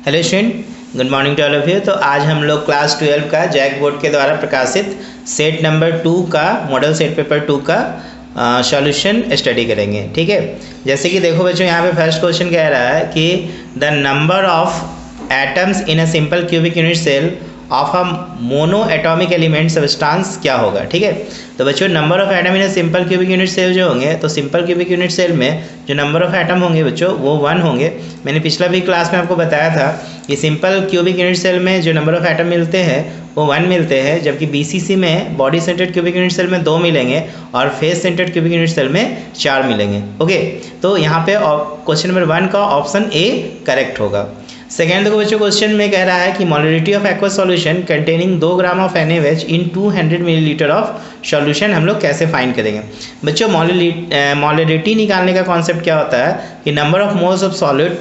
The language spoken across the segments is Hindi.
Hello student, good morning to all of you. तो आज हम लोग क्लास 12 का जैक बोर्ड के द्वारा प्रकाशित सेट नंबर 2 का मॉडल सेट पेपर 2 का सॉल्यूशन स्टडी करेंगे। ठीक है, जैसे कि देखो बच्चों, यहाँ पे फर्स्ट क्वेश्चन कह रहा है कि the number of atoms in a simple cubic unit cell of a monoatomic element substance क्या होगा। ठीक है, तो बच्चों number of atom in a simple cubic unit cell जो होंगे, तो सिंपल क्यूबिक यूनिट सेल में जो नंबर ऑफ एटम होंगे बच्चों वो 1 होंगे। मैंने पिछला भी क्लास में आपको बताया था कि सिंपल क्यूबिक यूनिट सेल में जो नंबर ऑफ एटम मिलते हैं वो 1 मिलते हैं, जबकि बीसीसी में body centred cubic unit cell में 2 मिलेंगे और face centred cubic unit cell में 4 मिलेंगे। ओके, तो यहाँ पे क्वेश्चन नंबर 1 का ऑप्शन ए करेक्ट होगा। सेकेंड देखो बच्चों, क्वेश्चन में कह रहा है कि molarity of aqueous solution containing 2 gram of NaOH in 200 millilitre of solution हम लोग कैसे फाइंड करेंगे। बच्चों मोलरिटी निकालने का कॉन्सेप्ट क्या होता है कि number of moles of solid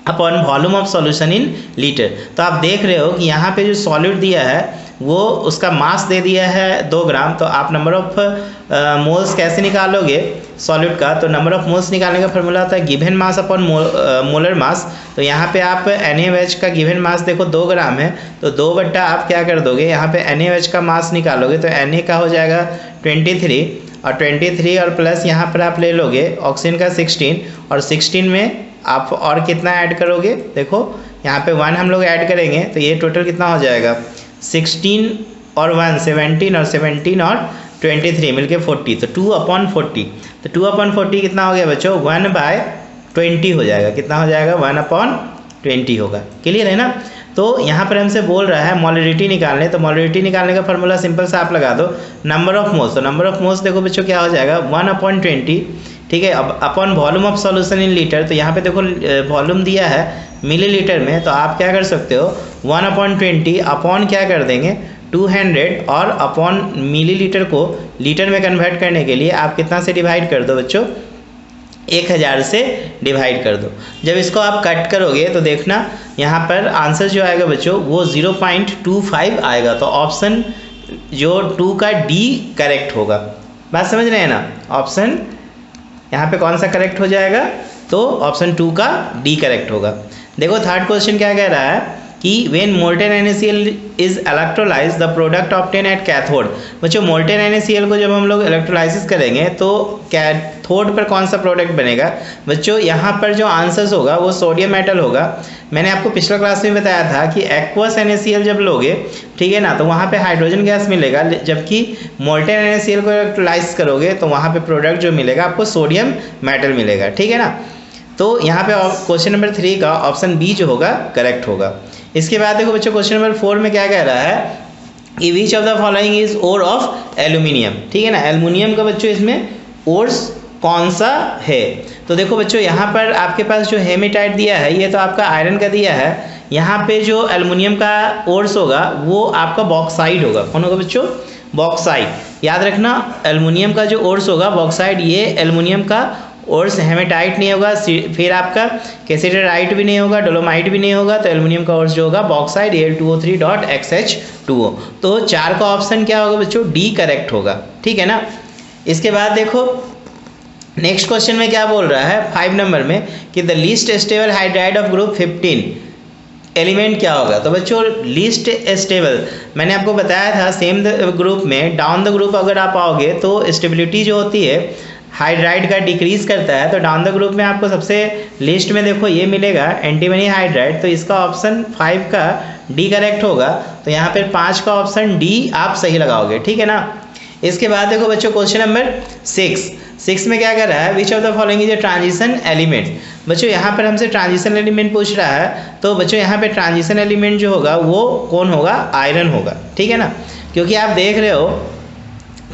upon volume of solution in litre. तो आप देख रहे हो कि यहाँ पे जो सॉलिड दिया है वो उसका मास दे दिया है 2 ग्राम। तो आप नंबर ऑफ मोल्स कैसे निकालोगे सॉलिड का, तो नंबर ऑफ मोल्स निकालने का फॉर्मूला होता है गिवन मास अपॉन मोलर मास। तो यहाँ पे आप NaOH का गिवन मास देखो 2 ग्राम है, तो 2 बट्टा आप क्या कर दोगे, यहाँ पे NaOH का मास निकालोगे तो Na का हो जाएगा 23 और 23 और प्लस यहाँ पर आप ले लोगे ऑक्सीजन का 16 और 16 में आप और कितना ऐड करोगे, देखो यहाँ पे 1 हम लोग ऐड करेंगे तो ये टोटल कितना हो जाएगा 16 और 1 17 और 17 और 23 मिलके 40, तो 2/40। तो 2/40 कितना हो गया बच्चों 1/20 हो जाएगा। कितना हो जाएगा 1/20 होगा। क्लियर है ना। तो यहाँ पर हमसे बोल रहा है मोलरिटी निकालने, तो मोलरिटी निकालने का फॉर्मूला सिंपल सा आप लगा दो नंबर ऑफ मोल्स। तो नंबर ऑफ मोल्स देखो बच्चों क्या हो जाएगा 1/20। ठीक है, अब upon volume of solution in litre, तो यहाँ पे देखो वॉल्यूम दिया है मिलीलीटर में, तो आप क्या कर सकते हो 1/20 अपॉन क्या कर देंगे 200 और अपॉन मिलीलीटर को लीटर में कन्वर्ट करने के लिए आप कितना से डिवाइड कर दो बच्चों 1000 से डिवाइड कर दो। जब इसको आप कट करोगे तो देखना यहाँ पर आंसर जो आएगा बच्चों वो 0.25 आएगा। तो ऑप्शन जो 2 का डी करेक्ट होगा। बात समझ रहे हैं ना। ऑप्शन यहाँ पे कौन सा करेक्ट हो जाएगा, तो ऑप्शन 2 का डी करेक्ट होगा। देखो थर्ड क्वेश्चन क्या कह रहा है कि when molten NaCl is electrolyse the product obtain at cathode. बच्चों मोल्टेन NaCl को जब हम लोग इलेक्ट्रोलाइसिस करेंगे तो कैथोड पर कौन सा प्रोडक्ट बनेगा। बच्चों यहाँ पर जो आंसर्स होगा वो सोडियम मेटल होगा। मैंने आपको पिछला क्लास में बताया था कि एक्वस NaCl जब लोगे, ठीक है ना, तो वहाँ पे हाइड्रोजन गैस मिलेगा, जबकि मोल्टेन NaCl को इलेक्ट्रोलाइज करोगे तो वहाँ पे प्रोडक्ट जो मिलेगा आपको सोडियम मेटल मिलेगा। ठीक है ना। तो यहाँ पे क्वेश्चन नंबर 3 का ऑप्शन बी जो होगा करेक्ट होगा। इसके बाद देखो बच्चों क्वेश्चन नंबर 4 में क्या कह रहा है कि which of the following is ore of aluminium. ठीक है ना, एल्यूमिनियम का बच्चों इसमें ओर्स कौन सा है। तो देखो बच्चों यहाँ पर आपके पास जो हेमेटाइट दिया है ये तो आपका आयरन का दिया है। यहाँ पे जो एल्यूमिनियम का ओर्स होगा वो आपका बॉक्साइड होगा। कौन होगा बच्चों, बॉक्साइड। याद रखना एल्यूमिनियम का जो ओर्स होगा बॉक्साइड, ये एल्यूमिनियम का ओर्स हेमेटाइट नहीं होगा, फिर आपका कैसेटराइट भी नहीं होगा, डोलोमाइट भी नहीं होगा। तो एल्यूमिनियम का ओर्स जो होगा बॉक्साइड Al2O3.XH2O। तो 4 का ऑप्शन क्या होगा बच्चों, डी करेक्ट होगा। ठीक है ना। इसके बाद देखो नेक्स्ट क्वेश्चन में क्या बोल रहा है 5 नंबर में कि the least stable hydride of group 15 element क्या होगा। तो बच्चों लीस्ट स्टेबल मैंने आपको बताया था सेम ग्रुप में डाउन द ग्रुप अगर आप आओगे तो स्टेबिलिटी जो होती है हाइड्राइड का डिक्रीज करता है। तो डाउन द ग्रुप में आपको सबसे लिस्ट में देखो ये मिलेगा एंटीमनी हाइड्राइड। तो इसका ऑप्शन 5 का डी करेक्ट होगा। तो यहाँ पर 5 का ऑप्शन डी आप सही लगाओगे। ठीक है ना। इसके बाद देखो बच्चों क्वेश्चन नंबर 6 में क्या कर रहा है विच of the following is a transition element. बच्चों यहाँ पर हमसे ट्रांजिशन एलिमेंट पूछ रहा है, तो बच्चों यहाँ पे ट्रांजिशन एलिमेंट जो होगा वो कौन होगा, आयरन होगा। ठीक है ना, क्योंकि आप देख रहे हो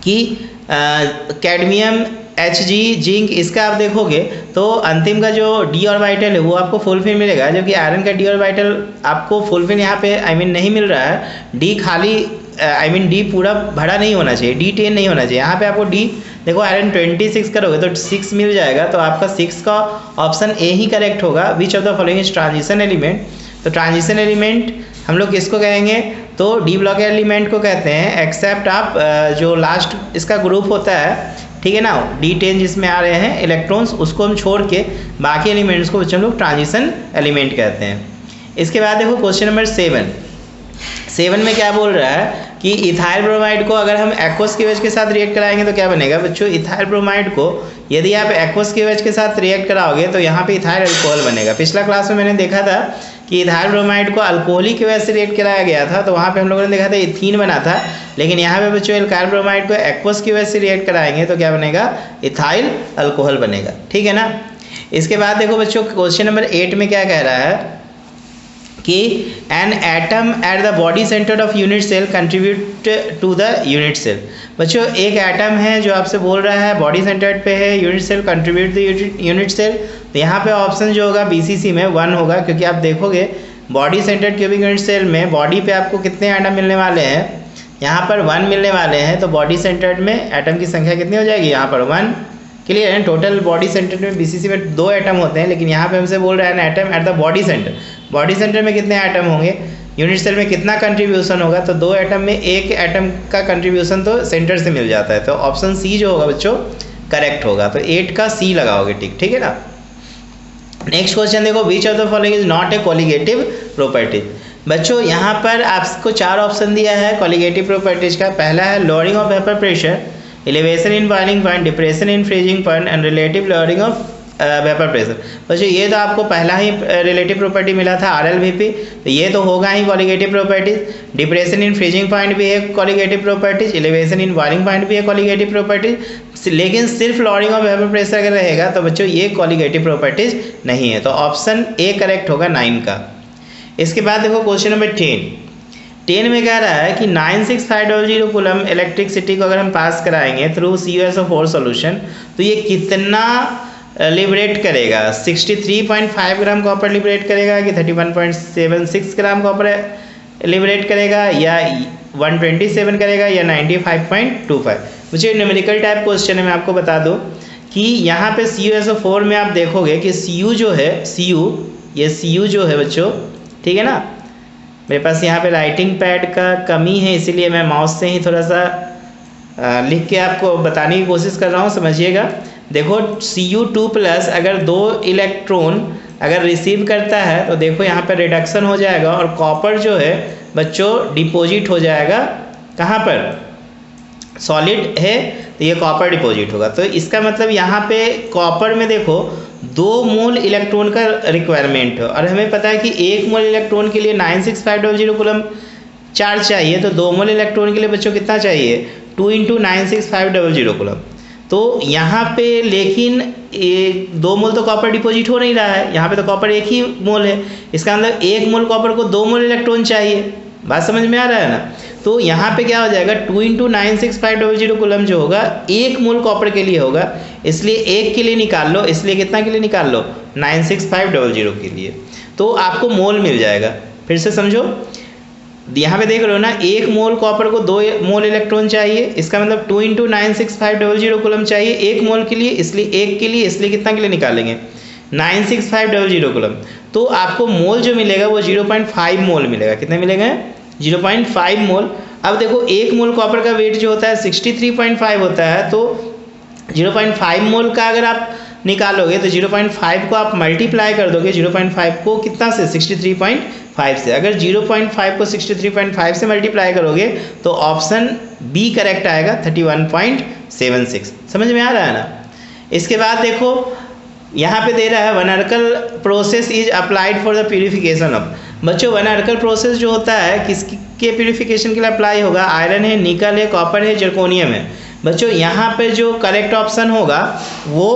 कि कैडमियम Hg जिंक इसका आप देखोगे तो अंतिम का जो डी ऑर्बिटल है वो आपको फुलफिल मिलेगा, जबकि आयरन का डी ऑर्बिटल आपको फुलफिल यहाँ पे नहीं मिल रहा है। डी खाली डी पूरा भरा नहीं होना चाहिए, D10 नहीं होना चाहिए। यहाँ पे आपको डी देखो आयरन 26 करोगे तो 6 मिल जाएगा। तो आपका 6 का ऑप्शन ए ही करेक्ट होगा। विच of the following is transition element. तो ट्रांजिशन एलिमेंट हम लोग किसको कहेंगे, तो डी ब्लॉक एलिमेंट को कहते हैं, एक्सेप्ट आप जो लास्ट इसका ग्रुप होता है, ठीक है ना, D10 जिसमें आ रहे हैं इलेक्ट्रॉन्स, उसको हम छोड़ के बाकी एलिमेंट्स को हम लोग ट्रांजिशन एलिमेंट कहते हैं। इसके बाद देखो क्वेश्चन नंबर 7 में क्या बोल रहा है कि इथाइल ब्रोमाइड को अगर हम एक्वस केवेज के साथ रिएक्ट कराएंगे तो क्या बनेगा बच्चों। इथाइल ब्रोमाइड को यदि आप एक्वस केवेज के साथ रिएक्ट कराओगे तो यहाँ पे इथाइल अल्कोहल बनेगा। पिछला क्लास में मैंने देखा था कि इथाइल ब्रोमाइड को अल्कोहलिक केवेज से रिएक्ट कराया गया था, तो वहाँ पे हम लोगों ने देखा था इथीन बना था। लेकिन यहाँ पे बच्चों इथाइल ब्रोमाइड को एक्वस केवेज से रिएक्ट कराएंगे तो क्या बनेगा, इथाइल अल्कोहल बनेगा। ठीक है ना। इसके बाद देखो बच्चों क्वेश्चन नंबर 8 में क्या कह रहा है कि an atom at the body centre of unit cell contribute to the unit cell. बच्चों एक एटम है जो आपसे बोल रहा है बॉडी सेंटर पे है, unit cell contribute the unit cell. तो यहाँ पे ऑप्शन जो होगा बीसीसी में 1 होगा, क्योंकि आप देखोगे body centred cubic unit cell में बॉडी पे आपको कितने एटम मिलने वाले हैं, यहाँ पर 1 मिलने वाले हैं। तो बॉडी सेंटर्ड में एटम की संख्या कितनी हो जाएगी, यहाँ पर 1। क्लियर है। टोटल बॉडी सेंटर में बीसीसी में 2 एटम होते हैं, लेकिन यहाँ पे हमसे बोल रहा है ना atom at the body centre. Body centre में कितने एटम होंगे, यूनिट सेल में कितना कंट्रीब्यूशन होगा, तो 2 एटम में 1 एटम का कंट्रीब्यूशन तो सेंटर से मिल जाता है। तो ऑप्शन सी जो होगा बच्चों करेक्ट होगा। तो 8 का सी लगाओगे टिक। ठीक है ना। नेक्स्ट क्वेश्चन देखो, विच of the following is not a colligative property. बच्चों यहाँ पर आपको 4 ऑप्शन दिया है कॉलिगेटिव प्रॉपर्टीज का। पहला है lowering of vapour pressure, elevation in boiling point, depression in freezing point and relative lowering of vapour pressure. बच्चों ये तो आपको पहला ही रिलेटिव प्रॉपर्टी मिला था RLVP, तो ये तो होगा ही colligative properties. Depression in freezing point भी है colligative properties, elevation in boiling point भी है कॉलिगेटिव प्रॉपर्टीज। लेकिन सिर्फ लोअरिंग ऑफ वेपर प्रेशर अगर रहेगा तो बच्चों ये कॉलिगेटिव प्रॉपर्टीज नहीं है। तो ऑप्शन ए करेक्ट होगा 9 का। इसके बाद देखो क्वेश्चन नंबर 10 में कह रहा है कि 96500 कूलम इलेक्ट्रिसिटी को अगर हम पास कराएंगे थ्रू CuSO4 सॉल्यूशन तो ये कितना लिबरेट करेगा। 63.5 ग्राम कॉपर लिबरेट करेगा कि 31.76 ग्राम कॉपर लिबरेट करेगा, या 127 करेगा, या 95.25। मुझे न्यूमेरिकल टाइप क्वेश्चन है। मैं आपको बता दूं कि यहाँ पे CuSO4 में आप देखोगे कि Cu जो है, ये Cu जो है बच्चों, ठीक है ना। मेरे पास यहाँ पे राइटिंग पैड का कमी है, इसीलिए मैं माउस से ही थोड़ा सा लिख के आपको बताने की कोशिश कर रहा हूँ, समझिएगा। देखो Cu2+ अगर 2 इलेक्ट्रॉन अगर रिसीव करता है तो देखो यहाँ पर रिडक्शन हो जाएगा और कॉपर जो है बच्चों डिपॉजिट हो जाएगा। कहाँ पर, सॉलिड है तो ये कॉपर डिपॉजिट होगा। तो इसका मतलब यहाँ पे कॉपर में देखो 2 मोल इलेक्ट्रॉन का रिक्वायरमेंट है, और हमें पता है कि 1 मोल इलेक्ट्रॉन के लिए 96500 कूलम चार्ज चाहिए। तो 2 मोल इलेक्ट्रॉन के लिए बच्चों कितना चाहिए, 2 × 96500 कूलम। तो यहाँ पे लेकिन 2 मोल तो कॉपर डिपॉजिट हो नहीं रहा है, यहाँ पे तो कॉपर 1 ही मोल है। इसका मतलब 1 मोल कॉपर को 2 मोल इलेक्ट्रॉन चाहिए। बात समझ में आ रहा है ना। तो यहाँ पे क्या हो जाएगा, 2 × 96500 कूलम जो होगा 1 मोल कॉपर के लिए होगा, इसलिए 1 के लिए निकाल लो। इसलिए कितना के लिए निकाल लो, 96500 के लिए। तो आपको मोल मिल जाएगा। फिर से समझो, यहाँ पे देख रहे हो ना, 1 मोल कॉपर को 2 मोल इलेक्ट्रॉन चाहिए। इसका मतलब 2 × 96500 कूलम चाहिए 1 मोल के लिए, इसलिए 1 के लिए, इसलिए कितना के लिए निकालेंगे, 96500 कूलम। तो आपको मोल जो मिलेगा वो 0.5 मोल मिलेगा। कितने मिलेगा, 0.5 मोल। अब देखो 1 मोल कॉपर का वेट जो होता है 63.5 होता है, तो 0.5 मोल का अगर आप निकालोगे तो 0.5 को आप मल्टीप्लाई कर दोगे 0.5 को कितना से, 63.5 से। अगर 0.5 को 63.5 से मल्टीप्लाई करोगे तो ऑप्शन बी करेक्ट आएगा 31.76। समझ में आ रहा है ना। इसके बाद देखो यहाँ पे दे रहा है one Arkel process is applied for the purification of. बच्चों वन अर्कल प्रोसेस जो होता है किसके प्यूरिफिकेशन के लिए अप्लाई होगा, आयरन है, निकल है, कॉपर है, जर्कोनियम है। बच्चों यहाँ पे जो करेक्ट ऑप्शन होगा वो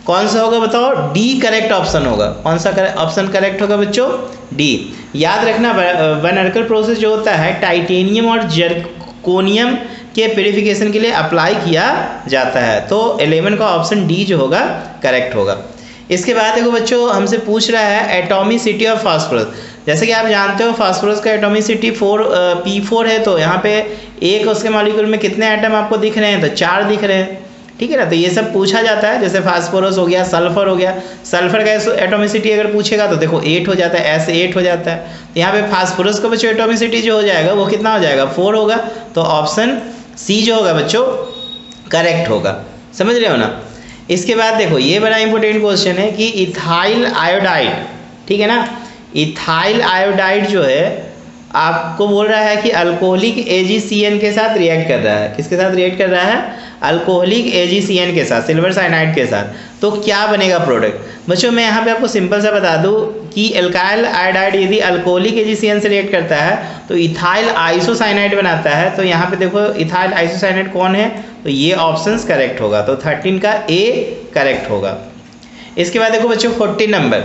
कौन सा होगा बताओ, डी करेक्ट ऑप्शन होगा। कौन सा ऑप्शन करेक्ट होगा बच्चों, डी। याद रखना वन अर्कल प्रोसेस जो होता है टाइटेनियम और जर्कोनियम के प्यूरिफिकेशन के लिए अप्लाई किया जाता है। तो 11 का ऑप्शन डी जो होगा करेक्ट होगा। इसके बाद देखो बच्चों हमसे पूछ रहा है एटॉमिसिटी ऑफ फास्फोरस। जैसे कि आप जानते हो फास्फोरस का एटॉमिसिटी P4 है, तो यहाँ पे एक उसके मॉलिक्यूल में कितने एटम आपको दिख रहे हैं, तो 4 दिख रहे हैं। ठीक है ना। तो ये सब पूछा जाता है, जैसे फास्फोरस हो गया, सल्फर हो गया। सल्फर का एटॉमिसिटी अगर पूछेगा तो देखो 8 हो जाता है, ऐसे 8 हो जाता है। तो यहाँ पे फास्फोरस का बच्चों एटॉमिसिटी जो हो जाएगा वो कितना हो जाएगा, 4 होगा। तो ऑप्शन सी जो होगा बच्चों करेक्ट होगा। समझ रहे हो ना। इसके बाद देखो ये बड़ा इंपॉर्टेंट क्वेश्चन है कि इथाइल आयोडाइड, ठीक है ना, इथाइल आयोडाइड जो है आपको बोल रहा है कि अल्कोहलिक AgCN के साथ रिएक्ट कर रहा है। किसके साथ रिएक्ट कर रहा है? अल्कोहलिक AgCN के साथ, सिल्वर साइनाइड के साथ। तो क्या बनेगा प्रोडक्ट? बच्चों मैं यहाँ पे आपको सिंपल सा बता दूँ कि एल्काइल आयोडाइड यदि अल्कोहलिक AgCN से रिएक्ट करता है तो इथाइल आइसोसाइनाइड बनाता है। तो यहाँ पे देखो इथाइल आइसोसाइनाइड कौन है? तो ये ऑप्शंस करेक्ट होगा। तो 13 का A करेक्ट होगा। इसके बाद देखो बच्चों 14 नंबर,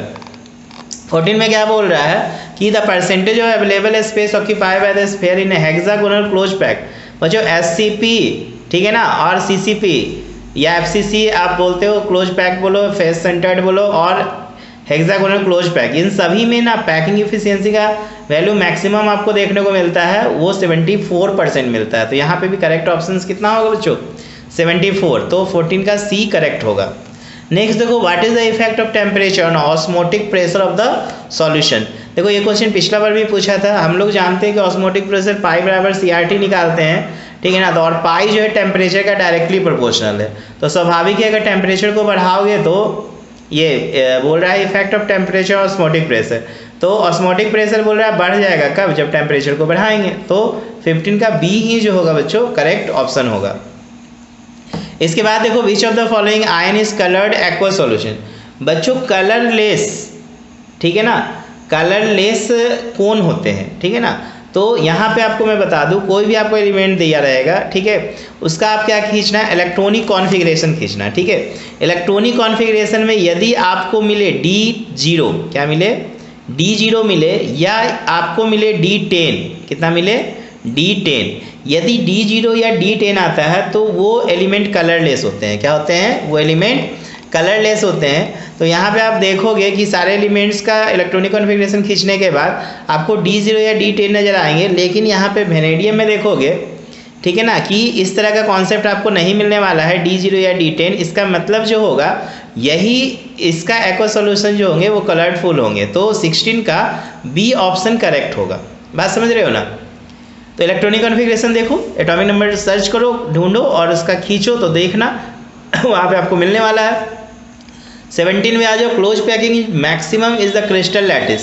14 में क्या बोल रहा है कि the percentage of available space occupied by the sphere in hexagonal close pack. बच्चों SCP, ठीक है ना, और CCP या FCC आप बोलते हो, क्लोज पैक बोलो, फेस सेंटर्ड बोलो, और हेक्सागोनल क्लोज पैक, इन सभी में ना पैकिंग इफिशियंसी का वैल्यू मैक्सिमम आपको देखने को मिलता है, वो 74% मिलता है। तो यहाँ पे भी करेक्ट ऑप्शन कितना होगा बच्चों? 74। तो 14 का C करेक्ट होगा। नेक्स्ट देखो, what is the effect of temperature on osmotic pressure of the solution. देखो ये क्वेश्चन पिछला बार भी पूछा था। हम लोग जानते हैं कि ऑस्मोटिक प्रेशर पाई बराबर CRT निकालते हैं, ठीक है ना। तो और पाई जो है टेम्परेचर का डायरेक्टली प्रोपोर्शनल है। तो स्वाभाविक है अगर टेम्परेचर को बढ़ाओगे तो ये बोल रहा है effect of temperature osmotic pressure. तो ऑस्मोटिक प्रेशर बोल रहा है बढ़ जाएगा कब? जब टेम्परेचर को बढ़ाएंगे। तो 15 का B ही जो होगा बच्चों करेक्ट ऑप्शन होगा। इसके बाद देखो, विच of the following ion is coloured aqua solution. बच्चों कलरलेस, ठीक है ना, कलरलेस कौन होते हैं, ठीक है ना। तो यहाँ पे आपको मैं बता दूँ, कोई भी आपको एलिमेंट दिया रहेगा, ठीक है, उसका आप क्या खींचना है? इलेक्ट्रॉनिक कॉन्फ़िगरेशन खींचना है, ठीक है। इलेक्ट्रॉनिक कॉन्फ़िगरेशन में यदि आपको मिले D0, क्या मिले? D0 मिले, या आपको मिले D10, कितना मिले? D10। यदि D0 या D10 आता है तो वो एलिमेंट कलरलेस होते हैं। क्या होते हैं? वो एलिमेंट कलरलेस होते हैं। तो यहाँ पे आप देखोगे कि सारे एलिमेंट्स का इलेक्ट्रॉनिक कॉन्फ़िगरेशन खींचने के बाद आपको D0 या D10 नज़र आएंगे, लेकिन यहाँ पे वेनेडियम में देखोगे, ठीक है ना, कि इस तरह का कॉन्सेप्ट आपको नहीं मिलने वाला है D0 या D10। इसका मतलब जो होगा यही इसका एक्वा सॉल्यूशन जो होंगे वो कलरफुल होंगे। तो 16 का B ऑप्शन करेक्ट होगा। बात समझ रहे हो ना। तो इलेक्ट्रॉनिक कॉन्फ़िगरेशन देखो, एटॉमिक नंबर सर्च करो, ढूंढो और उसका खींचो तो देखना वहाँ पे आपको मिलने वाला है। 17 में आ जाओ, close packing maximum is the crystal lattice.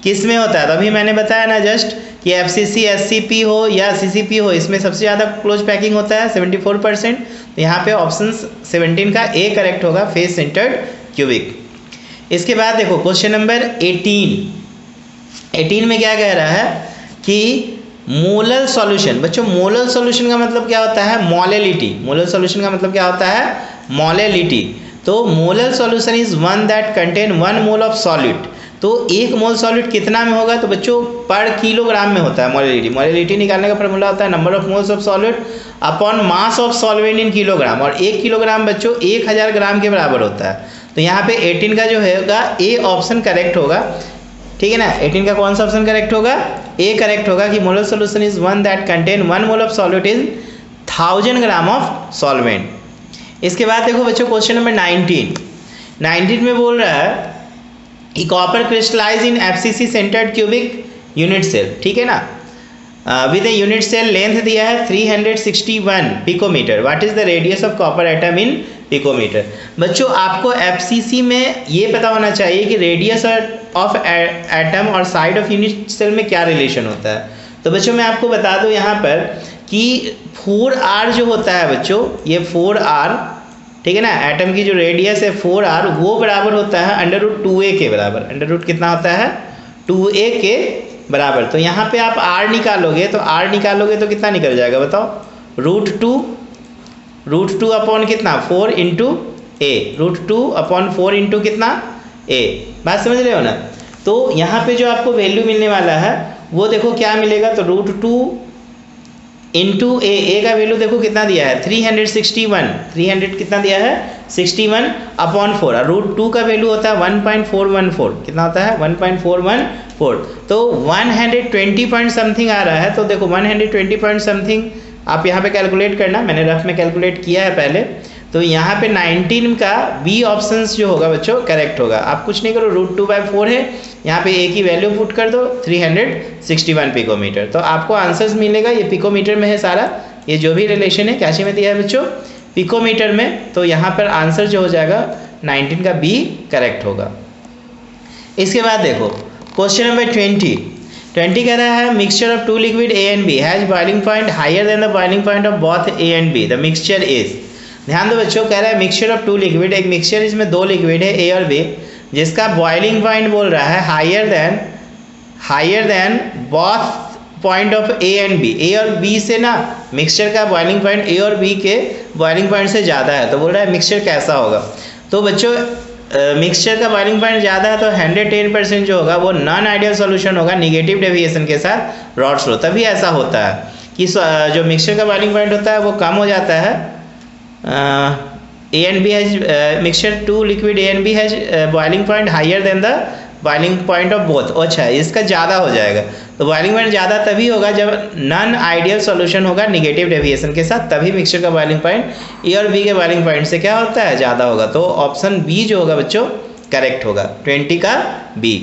किस में होता है? तो अभी मैंने बताया ना जस्ट कि FCC SCP हो या CCP हो, इसमें सबसे ज़्यादा क्लोज पैकिंग होता है 74%। तो यहाँ पे ऑप्शन 17 का A करेक्ट होगा, फेस सेंटर्ड क्यूबिक। इसके बाद देखो क्वेश्चन नंबर 18 में क्या कह रहा है कि मोलर सॉल्यूशन। बच्चों मोलर सॉल्यूशन का मतलब क्या होता है? मोलेलिटी। मोलर सॉल्यूशन का मतलब क्या होता है? मोलेलिटी। तो molar solution is one that contain 1 mole of solid. तो 1 मोल सॉलिड कितना में होगा? तो बच्चों पर किलोग्राम में होता है मोलेलिटी। मोलेलिटी निकालने का फॉर्मूला होता है number of moles of solid upon mass of solvent in kilogram. और 1 किलोग्राम बच्चों 1000 ग्राम के बराबर होता है। तो यहाँ पे 18 का जो होगा A ऑप्शन करेक्ट होगा, ठीक है ना। 18 का कौन सा ऑप्शन करेक्ट होगा? A करेक्ट होगा कि molar solution is one that contain 1 mole of solute in 1000 gram of solvent. इसके बाद देखो बच्चों क्वेश्चन नंबर 19 में बोल रहा है कि copper crystallise in FCC centred cubic unit cell, ठीक है ना, with a unit cell length दिया है 361 picometre. What is the radius of copper atom in picometre. बच्चों आपको FCC में ये पता होना चाहिए कि रेडियस ऑफ एटम और साइड ऑफ यूनिट सेल में क्या रिलेशन होता है। तो बच्चों मैं आपको बता दूं यहाँ पर कि 4r जो होता है बच्चों, ये 4r, ठीक है ना, एटम की जो रेडियस है 4r वो बराबर होता है √2a के बराबर। अंडर कितना होता है? 2a के बराबर। तो यहाँ पे आप r निकालोगे तो तो कितना निकल जाएगा बताओ? √2 अपॉन कितना? 4 इंटू a। √2 अपॉन 4 इंटू कितना? a। बात समझ रहे हो ना। तो यहाँ पे जो आपको वैल्यू मिलने वाला है वो देखो क्या मिलेगा। तो √2 इंटू a का वैल्यू देखो कितना दिया है? 361। 300 कितना दिया है? 61 अपॉन 4। और √2 का वैल्यू होता है 1.414। कितना होता है? 1.414। तो 120 पॉइंट समथिंग आ रहा है। तो देखो 120 पॉइंट समथिंग आप यहाँ पे कैलकुलेट करना, मैंने रफ में कैलकुलेट किया है पहले। तो यहाँ पे 19 का B ऑप्शंस जो होगा बच्चों करेक्ट होगा। आप कुछ नहीं करो, √2/4 है, यहाँ पे A की वैल्यू पुट कर दो 361 पिकोमीटर। तो आपको आंसर्स मिलेगा। ये पिकोमीटर में है सारा, ये जो भी रिलेशन है क्या में दिया है बच्चों? पिकोमीटर में। तो यहाँ पर आंसर जो हो जाएगा 19 का B करेक्ट होगा। इसके बाद देखो क्वेश्चन नंबर 20 कह रहा है mixture of two liquid A and B has boiling point higher than the boiling point of both A and B, the mixture is. ध्यान दो बच्चों, कह रहा है मिक्सचर ऑफ टू लिक्विड, एक मिक्सचर इसमें दो लिक्विड है ए और बी, जिसका बॉइलिंग पॉइंट बोल रहा है higher than both point of A and B. A और बी से ना मिक्सचर का बॉइलिंग पॉइंट ए और बी के बॉइलिंग पॉइंट से ज़्यादा है, तो बोल रहा है मिक्सचर कैसा होगा। तो बच्चों मिक्सचर का बॉइलिंग पॉइंट ज़्यादा है तो 110% जो होगा वो नॉन आइडियल सॉल्यूशन होगा निगेटिव डेविएशन के साथ रॉड फ्लो। तभी ऐसा होता है कि जो मिक्सचर का बॉइलिंग पॉइंट होता है वो कम हो जाता है। A and B has mixture two liquid A and B has boiling point higher than the boiling point of both. अच्छा, इसका ज़्यादा हो जाएगा, तो बॉइलिंग पॉइंट ज़्यादा तभी होगा जब नॉन आइडियल सॉल्यूशन होगा निगेटिव डेविएशन के साथ, तभी मिक्सचर का बॉइलिंग पॉइंट ए और बी के बॉइलिंग पॉइंट से क्या होता है, ज़्यादा होगा। तो ऑप्शन बी जो होगा बच्चों करेक्ट होगा, 20 का बी।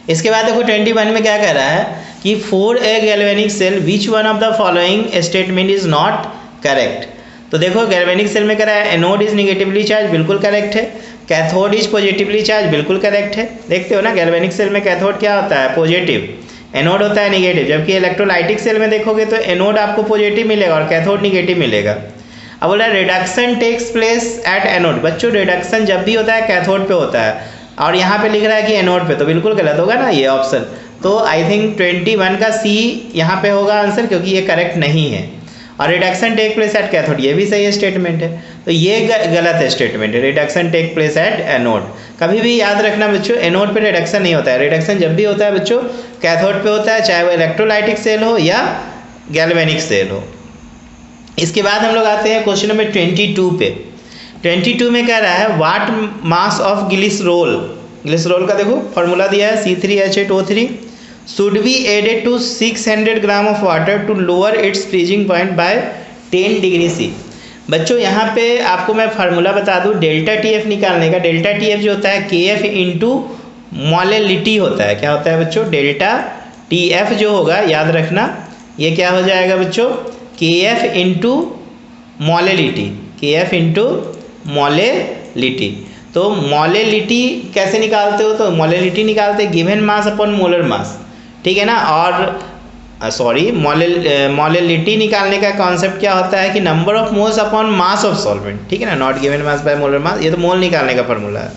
इसके बाद देखो 21 में क्या कह रहा है कि for a galvanic cell which one of the following statement is not correct. तो देखो गैल्वेनिक सेल में कह रहा है एनोड इज निगेटिवली चार्ज, बिल्कुल करेक्ट है। कैथोड इज पॉजिटिवली चार्ज, बिल्कुल करेक्ट है। देखते हो ना गैल्वेनिक सेल में कैथोड क्या होता है, पॉजिटिव, एनोड होता है निगेटिव। जबकि इलेक्ट्रोलाइटिक सेल में देखोगे तो एनोड आपको पॉजिटिव मिलेगा और कैथोड निगेटिव मिलेगा। अब बोला reduction takes place at anode. बच्चों रिडक्शन जब भी होता है कैथोड पे होता है, और यहाँ पे लिख रहा है कि एनोड पे, तो बिल्कुल गलत होगा ना ये ऑप्शन। तो आई थिंक 21 का सी यहाँ पे होगा आंसर, क्योंकि ये करेक्ट नहीं है। और reduction take place at cathode, ये भी सही स्टेटमेंट है, तो ये गलत स्टेटमेंट है। Reduction take place at anode, कभी भी याद रखना बच्चों एनोड पे रिडक्शन नहीं होता है। रिडक्शन जब भी होता है बच्चों कैथोड पे होता है, चाहे वो इलेक्ट्रोलाइटिक सेल हो या गैल्वेनिक सेल हो। इसके बाद हम लोग आते हैं क्वेश्चन नंबर 22 पे। 22 में कह रहा है what mass of glycerol, glycerol का देखो फॉर्मूला दिया है C3H8O3 should be added to 600 gram of water to lower its freezing point by 10 degree C। बच्चों यहाँ पे आपको मैं फार्मूला बता दूँ डेल्टा TF निकालने का। डेल्टा TF जो होता है KF इंटू मोलेलिटी होता है। क्या होता है बच्चों, डेल्टा TF जो होगा याद रखना ये क्या हो जाएगा बच्चों, KF into molality, KF into molality. तो मोलेलिटी कैसे निकालते हो, तो मोलेलिटी निकालते गिवन मास अपॉन मोलर मास, ठीक है ना। और सॉरी मोलेलिटी निकालने का कॉन्सेप्ट क्या होता है कि number of moles upon mass of solvent, ठीक है ना, not given mass by molar mass. ये तो मोल निकालने का फॉर्मूला है।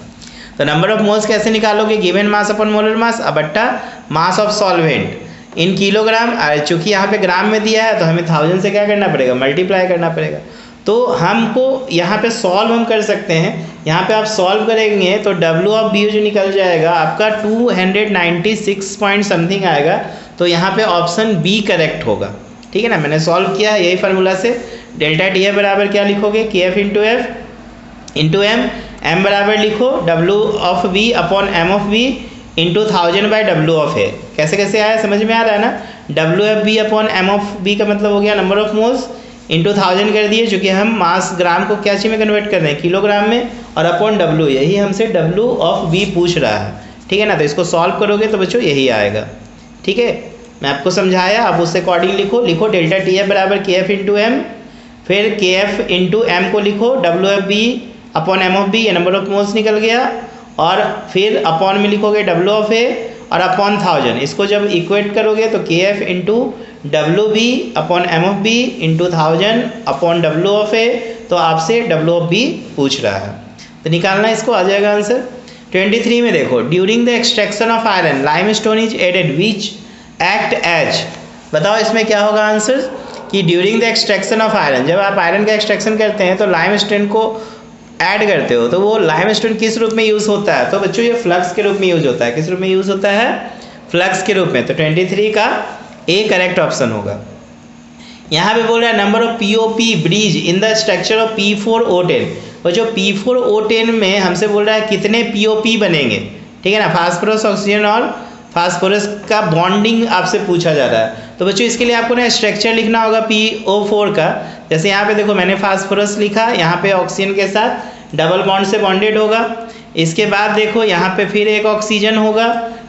तो नंबर ऑफ मोल्स कैसे निकालोगे, given mass upon molar mass बट्टा mass of solvent in kilogram. चूँकि यहाँ पे ग्राम में दिया है तो हमें 1000 से क्या करना पड़ेगा, मल्टीप्लाई करना पड़ेगा। तो हमको यहाँ पे सॉल्व हम कर सकते हैं। यहाँ पे आप सॉल्व करेंगे तो W ऑफ B जो निकल जाएगा आपका 296 पॉइंट समथिंग आएगा। तो यहाँ पे ऑप्शन बी करेक्ट होगा, ठीक है ना। मैंने सॉल्व किया है यही फार्मूला से। डेल्टा TF बराबर क्या लिखोगे, KF into F into M, M बराबर लिखो W of B upon M of B into 1000 by W of A। कैसे कैसे आया समझ में आ रहा है ना। W of B upon M of B का मतलब हो गया नंबर ऑफ मोल्स इंटू 1000 कर दिए, चूँकि हम मास ग्राम को क्या चीज़ में कन्वर्ट कर रहे हैं, किलोग्राम में, और अपॉन W, यही हमसे W ऑफ B पूछ रहा है, ठीक है ना। तो इसको सॉल्व करोगे तो बच्चों यही आएगा, ठीक है। मैं आपको समझाया, आप उससे अकॉर्डिंग लिखो डेल्टा TF बराबर KF इंटू M, फिर KF इंटू M को लिखो W of B upon M of B, ये नंबर ऑफ मोल्स निकल गया, और फिर अपॉन में लिखोगे W ऑफ A और अपॉन 1000। इसको जब इक्वेट करोगे तो KF into WB upon M of B into 1000 upon W of A, तो आपसे W ऑफ B पूछ रहा है, तो निकालना इसको आ जाएगा आंसर। 23 में देखो during the extraction of iron limestone is added which act as. बताओ इसमें क्या होगा आंसर, कि during the extraction of iron, जब आप आयरन का एक्सट्रैक्शन करते हैं तो लाइमस्टोन को ऐड करते हो, तो वो लाइमस्टोन किस रूप में यूज़ होता है, तो बच्चों ये फ्लक्स के रूप में यूज़ होता है। किस रूप में यूज़ होता है, फ्लक्स के रूप में। तो 23 का ए करेक्ट ऑप्शन होगा। यहाँ पे बोल रहा है number of POP bridge in the structure of P4O10। और जो P4O10 में हमसे बोल रहा है कितने POP बनेंगे, ठीक है ना। फास्फोरस, ऑक्सीजन और फास्फोरस का बॉन्डिंग आपसे पूछा जा रहा है। तो बच्चों इसके लिए आपको ना स्ट्रक्चर लिखना होगा PO4 का। जैसे यहाँ पे देखो मैंने फास्फोरस लिखा, यहाँ पे ऑक्सीजन के साथ डबल बॉन्ड से बॉन्डेड होगा। इसके बाद देखो यहाँ पे फिर एक ऑक्सीजन होगा,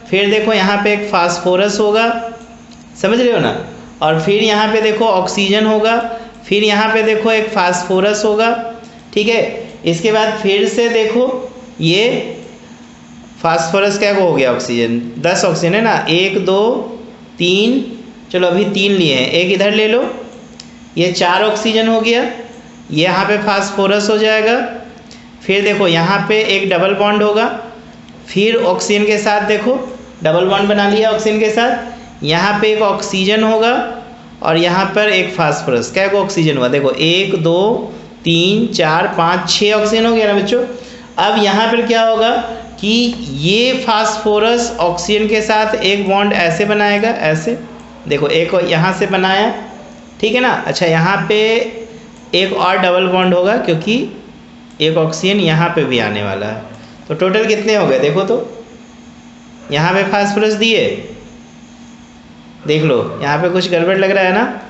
फिर देखो यहाँ पे एक फास्फोरस होगा, समझ रहे हो ना। और फिर यहाँ पे देखो ऑक्सीजन होगा, फिर यहाँ पे देखो एक फास्फोरस होगा, ठीक है। इसके बाद फिर से देखो ये फास्फोरस क्या हो गया ऑक्सीजन, 10 ऑक्सीजन है ना, 1 2 3, चलो अभी 3 लिए हैं, एक इधर ले लो, ये 4 ऑक्सीजन हो गया, ये यहाँ पे फास्फोरस हो जाएगा। फिर देखो यहाँ पे एक डबल बॉन्ड होगा, फिर ऑक्सीजन के साथ देखो डबल बॉन्ड बना लिया ऑक्सीजन के साथ, यहाँ पे एक ऑक्सीजन होगा और यहाँ पर एक फास्फोरस, क्या को ऑक्सीजन हुआ, देखो 1 2 3 4 5 6 ऑक्सीजन हो गया ना बच्चों। अब यहाँ पर क्या होगा कि ये फास्फोरस ऑक्सीजन के साथ एक बॉन्ड ऐसे बनाएगा, ऐसे देखो एक यहाँ से बनाया, ठीक है ना। अच्छा यहाँ पे एक और डबल बॉन्ड होगा क्योंकि एक ऑक्सीजन यहाँ पे भी आने वाला है। तो टोटल कितने हो गए देखो, तो यहाँ पे फास्फोरस दिए, देख लो यहाँ पे कुछ गड़बड़ लग रहा है ना,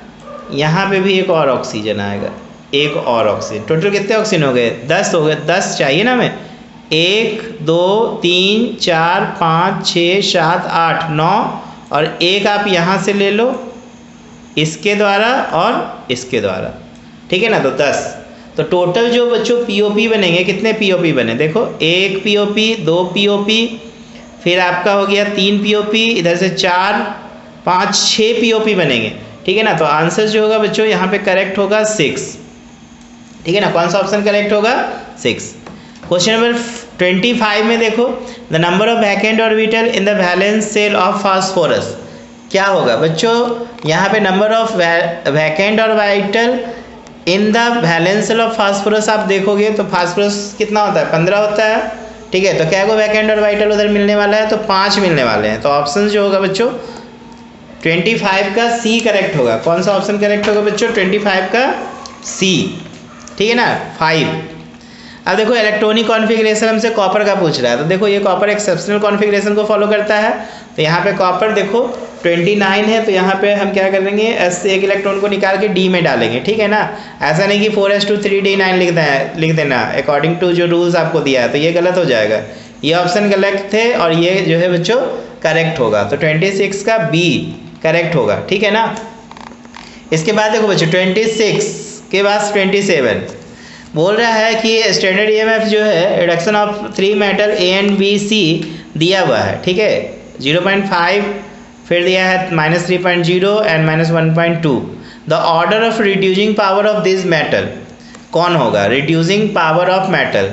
यहाँ पे भी एक और ऑक्सीजन आएगा, एक और ऑक्सीजन, टोटल कितने ऑक्सीजन हो गए, 10 हो गए। 10 चाहिए ना हमें, 1 2 3 4 5 6 7 8 9 और एक आप यहाँ से ले लो इसके द्वारा और इसके द्वारा, ठीक है ना, तो 10। तो टोटल जो बच्चों पीओपी बनेंगे, कितने पीओपी बने देखो, 1 पीओपी 2 पीओपी, फिर आपका हो गया 3 पीओपी, इधर से 4 5 6 पीओपी बनेंगे, ठीक है ना। तो आंसर जो होगा बच्चों यहाँ पे करेक्ट होगा 6, ठीक है ना। कौन सा ऑप्शन करेक्ट होगा, 6। क्वेश्चन नंबर 25 में देखो, the number of vacant orbital in the valence shell of phosphorus, क्या होगा बच्चों, यहाँ पे number of vacant orbital in the valence shell of phosphorus आप देखोगे तो फास्फोरस कितना होता है, 15 होता है, ठीक है। तो क्या को वैकेंट ऑर्बिटल उधर मिलने वाला है, तो 5 मिलने वाले हैं। तो ऑप्शन जो होगा बच्चों 25 का सी करेक्ट होगा। कौन सा ऑप्शन करेक्ट होगा बच्चों, 25 का सी, ठीक है ना, 5। अब देखो इलेक्ट्रॉनिक कॉन्फ़िगरेशन हमसे कॉपर का पूछ रहा है, तो देखो ये कॉपर एक्सेप्शनल कॉन्फ़िगरेशन को फॉलो करता है। तो यहाँ पे कॉपर देखो 29 है, तो यहाँ पे हम क्या करेंगे, एस से एक इलेक्ट्रॉन को निकाल के डी में डालेंगे, ठीक है ना। ऐसा नहीं कि 4s2 3d9 लिख देना अकॉर्डिंग टू जो रूल्स आपको दिया है, तो ये गलत हो जाएगा। ये ऑप्शन गलत थे और ये जो है बच्चों करेक्ट होगा। तो 26 का बी करेक्ट होगा, ठीक है ना। इसके बाद देखो बच्चों 26 के बाद 27 बोल रहा है कि स्टैंडर्ड ईएमएफ जो है reduction of 3 metal A and B C दिया हुआ है, ठीक है, 0.5, फिर दिया है -3.0 and -1.2। The order of reducing power of this metal कौन होगा, रिड्यूसिंग पावर ऑफ मेटल।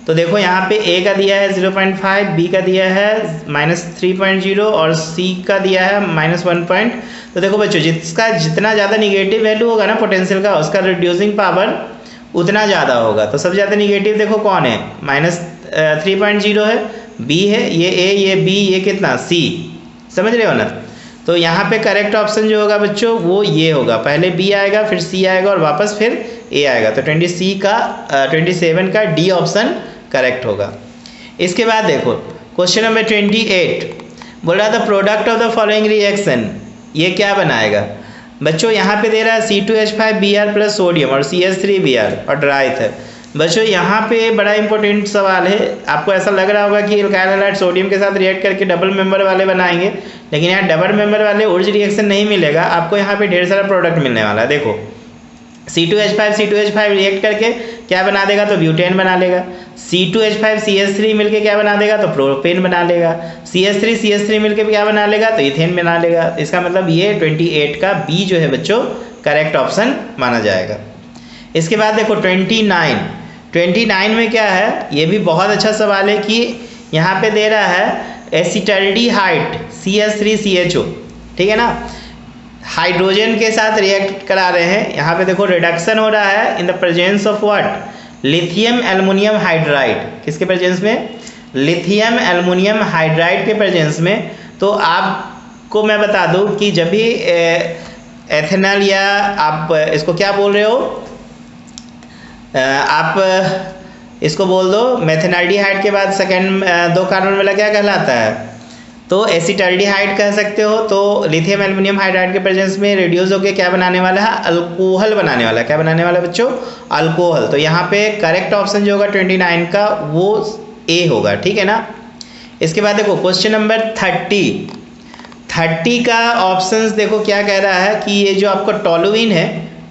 तो देखो यहाँ पे ए का दिया है 0.5, बी का दिया है -3.0 और सी का दिया है -1. तो देखो बच्चों जिसका जितना ज़्यादा निगेटिव वैल्यू होगा ना पोटेंशियल का, उसका रिड्यूसिंग पावर उतना ज़्यादा होगा। तो सबसे ज़्यादा निगेटिव देखो कौन है, -3.0 है, बी है, ये ए, ये बी, ये कितना सी, समझ रहे हो ना। तो यहाँ पे करेक्ट ऑप्शन जो होगा बच्चों वो ये होगा, पहले बी आएगा फिर सी आएगा और वापस फिर ए आएगा। तो 27 का डी ऑप्शन करेक्ट होगा। इसके बाद देखो क्वेश्चन नंबर 28 बोल रहा था product of the following reaction, ये क्या बनाएगा बच्चों। यहाँ पे दे रहा है C2H5Br प्लस सोडियम और CH3Br और ड्राई ईथर। बच्चों यहाँ पे बड़ा इंपॉर्टेंट सवाल है, आपको ऐसा लग रहा होगा कि एल्काइल हैलाइड सोडियम के साथ रिएक्ट करके डबल मेंबर वाले बनाएंगे, लेकिन यहाँ डबल मेंबर वाले उर्ज रिएक्शन नहीं मिलेगा आपको, यहाँ पे ढेर सारा प्रोडक्ट मिलने वाला है। देखो C2H5 रिएक्ट करके क्या बना देगा, तो ब्यूटेन बना लेगा। C2H5 CH3 मिलके क्या बना देगा, तो प्रोपेन बना लेगा। CH3 मिलके क्या बना लेगा, तो इथेन बना लेगा। इसका मतलब ये 28 का बी जो है बच्चों करेक्ट ऑप्शन माना जाएगा। इसके बाद देखो 29 में क्या है, ये भी बहुत अच्छा सवाल है कि यहाँ पे दे रहा है एसिटाल्डिहाइड CH3CHO, ठीक है ना, हाइड्रोजन के साथ रिएक्ट करा रहे हैं। यहाँ पे देखो रिडक्शन हो रहा है in the presence of what, lithium aluminium hydride. किसके प्रेजेंस में, लिथियम एल्युमिनियम हाइड्राइड के प्रेजेंस में। तो आपको मैं बता दूं कि जब भी एथेनॉल या आप इसको क्या बोल रहे हो, आप इसको बोल दो मेथेनाल्डिहाइड के बाद सेकेंड 2 कार्बन वाला क्या कहलाता है, तो एसिटाल्डिहाइड कह सकते हो। तो लिथियम एल्युमिनियम हाइड्राइड के प्रेजेंस में रिड्यूस होकर क्या बनाने वाला है, अल्कोहल बनाने वाला है। क्या बनाने वाला है बच्चों, अल्कोहल। तो यहाँ पे करेक्ट ऑप्शन जो होगा 29 का वो ए होगा, ठीक है ना। इसके बाद देखो क्वेश्चन नंबर 30 का ऑप्शंस देखो क्या कह रहा है कि ये जो आपका टोलुइन है,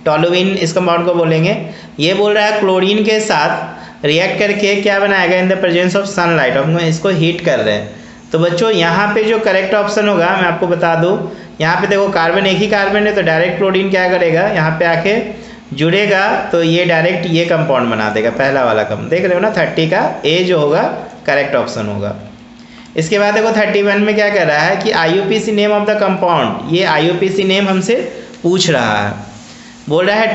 टोलुइन इस कंपाउंड को बोलेंगे, ये बोल रहा है क्लोरीन के साथ रिएक्ट करके क्या बनाएगा, in the presence of sunlight, हम इसको हीट कर रहे हैं। तो बच्चों यहाँ पे जो करेक्ट ऑप्शन होगा मैं आपको बता दूँ, यहाँ पे देखो कार्बन एक ही कार्बन है तो डायरेक्ट क्लोरीन क्या करेगा, यहाँ पे आके जुड़ेगा तो ये डायरेक्ट ये कंपाउंड बना देगा, पहला वाला कम देख रहे हो ना, 30 का ए जो होगा करेक्ट ऑप्शन होगा। इसके बाद देखो 31 में क्या कर रहा है कि IUPAC name of the compound, ये IUPAC नेम हमसे पूछ रहा है, बोल रहा है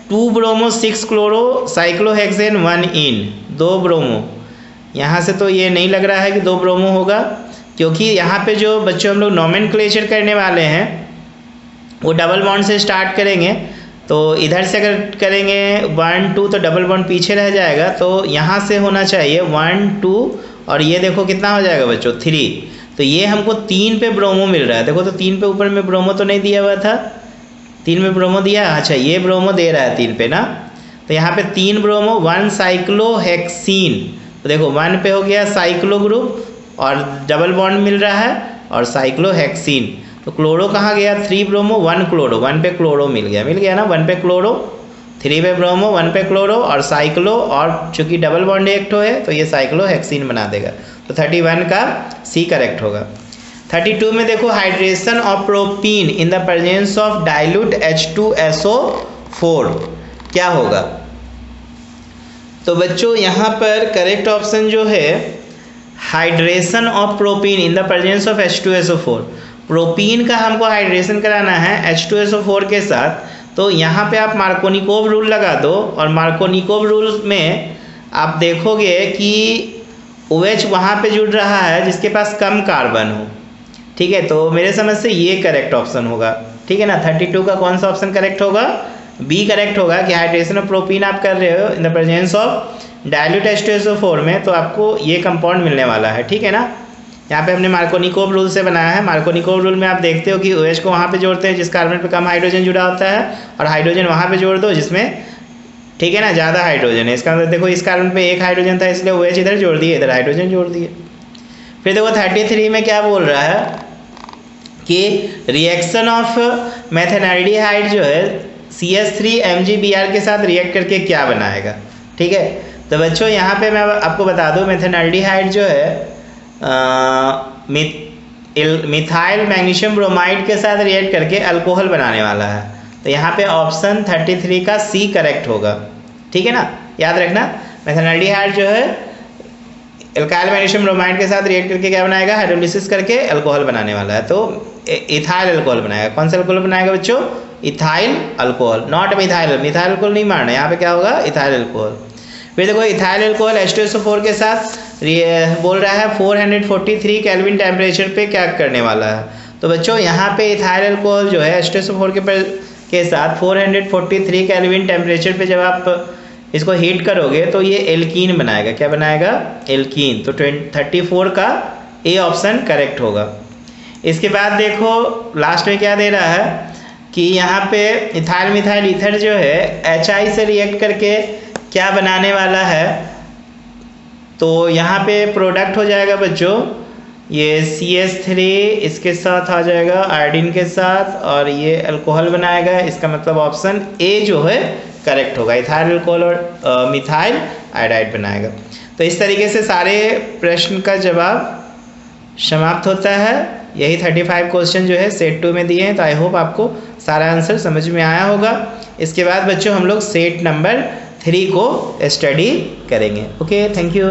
2 ब्रोमो 6 क्लोरो साइक्लोहेक्सेन 1 इन, 2 ब्रोमो, यहाँ से तो ये नहीं लग रहा है कि 2 ब्रोमो होगा, क्योंकि यहाँ पे जो बच्चों हम लोग नोमेनक्लेचर करने वाले हैं वो डबल बॉन्ड से स्टार्ट करेंगे। तो इधर से अगर करेंगे 1 2 तो डबल बॉन्ड पीछे रह जाएगा, तो यहाँ से होना चाहिए 1 2 और ये देखो कितना हो जाएगा बच्चों 3, तो ये हमको 3 पे ब्रोमो मिल रहा है। देखो तो 3 पे ऊपर में ब्रोमो तो नहीं दिया हुआ था, 3 में ब्रोमो दिया, अच्छा ये ब्रोमो दे रहा है 3 पे ना, तो यहाँ पे 3 ब्रोमो 1 साइक्लोहेक्सीन, तो देखो 1 पे हो गया साइक्लो ग्रुप और डबल बॉन्ड मिल रहा है और साइक्लोहेक्सीन, तो क्लोरो कहाँ गया, 3 ब्रोमो 1 क्लोरो, 1 पे क्लोरो मिल गया ना, 1 पे क्लोरो 3 पे ब्रोमो 1 पे क्लोरो और साइक्लो, और चूंकि डबल बॉन्ड एक ठो है तो ये साइक्लोहेक्सीन बना देगा, तो 31 का सी करेक्ट होगा। 32 में देखो hydration of propene in the presence of dilute H2SO4 क्या होगा। तो बच्चों यहाँ पर करेक्ट ऑप्शन जो है hydration of propene in the presence of H2SO4, propene का हमको हाइड्रेशन कराना है H2SO4 के साथ, तो यहाँ पे आप मार्कोनिकोव रूल लगा दो और मार्कोनिकोव रूल में आप देखोगे कि OH वहाँ पे जुड़ रहा है जिसके पास कम कार्बन हो, ठीक है, तो मेरे समझ से ये करेक्ट ऑप्शन होगा, ठीक है ना। 32 का कौन सा ऑप्शन करेक्ट होगा, बी करेक्ट होगा कि हाइड्रेशन ऑफ प्रोपीन आप कर रहे हो in the presence of dilute H2SO4 में, तो आपको ये कंपाउंड मिलने वाला है, ठीक है ना। यहाँ पे हमने मार्कोनिकोव रूल से बनाया है, मार्कोनिकोव रूल में आप देखते हो कि OH को वहाँ पे जोड़ते हैं जिस कार्बन पे कम हाइड्रोजन जुड़ा होता है, और हाइड्रोजन वहाँ पे जोड़ दो जिसमें, ठीक है ना, ज़्यादा हाइड्रोजन है। इसका मतलब देखो इस कार्बन पे एक हाइड्रोजन था इसलिए OH इधर जोड़ दिए, इधर हाइड्रोजन जोड़ दिए। फिर देखो 33 में क्या बोल रहा है कि रिएक्शन ऑफ मेथेनाल्डिहाइड जो है CH3MgBr के साथ रिएक्ट करके क्या बनाएगा, ठीक है। तो बच्चों यहाँ पे मैं आपको बता दूँ मेथेनाल्डिहाइड जो है मिथाइल मैग्नीशियम ब्रोमाइड के साथ रिएक्ट करके अल्कोहल बनाने वाला है, तो यहाँ पे ऑप्शन 33 का सी करेक्ट होगा, ठीक है ना। याद रखना मेथेनाल्डिहाइड जो है एल्काइल मैग्नीशियम ब्रोमाइड के साथ रिएक्ट करके क्या बनाएगा, हाइड्रोलिसिस करके अल्कोहल बनाने वाला है, तो इथाइल अल्कोहल बनाएगा। कौन सा अल्कोहल बनाएगा बच्चों, ethyl alcohol, not methyl, methyl alcohol नहीं मारना, यहाँ पे क्या होगा इथाइल अल्कोहल। फिर देखो इथाइल अल्कोहल H2SO4 के साथ बोल रहा है 443 केल्विन टेम्परेचर पे क्या करने वाला है, तो बच्चों यहाँ पे इथाइल अल्कोहल जो है H2SO4 के साथ 443 केल्विन टेम्परेचर पे जब आप इसको हीट करोगे तो ये एल्कीन बनाएगा, क्या बनाएगा, एल्कीन, तो 34 का ए ऑप्शन करेक्ट होगा। इसके बाद देखो लास्ट में क्या दे रहा है कि यहाँ पे इथाइल मिथाइल ईथर जो है HI से रिएक्ट करके क्या बनाने वाला है, तो यहाँ पे प्रोडक्ट हो जाएगा बच्चों ये CH3 इसके साथ आ जाएगा आयोडीन के साथ और ये अल्कोहल बनाएगा, इसका मतलब ऑप्शन ए जो है करेक्ट होगा, इथाइल अल्कोहल और मिथाइल आयोडाइड बनाएगा। तो इस तरीके से सारे प्रश्न का जवाब समाप्त होता है। यही 35 क्वेश्चन जो है सेट 2 में दिए हैं, तो आई होप आपको सारा आंसर समझ में आया होगा। इसके बाद बच्चों हम लोग सेट नंबर 3 को स्टडी करेंगे। Okay, thank you.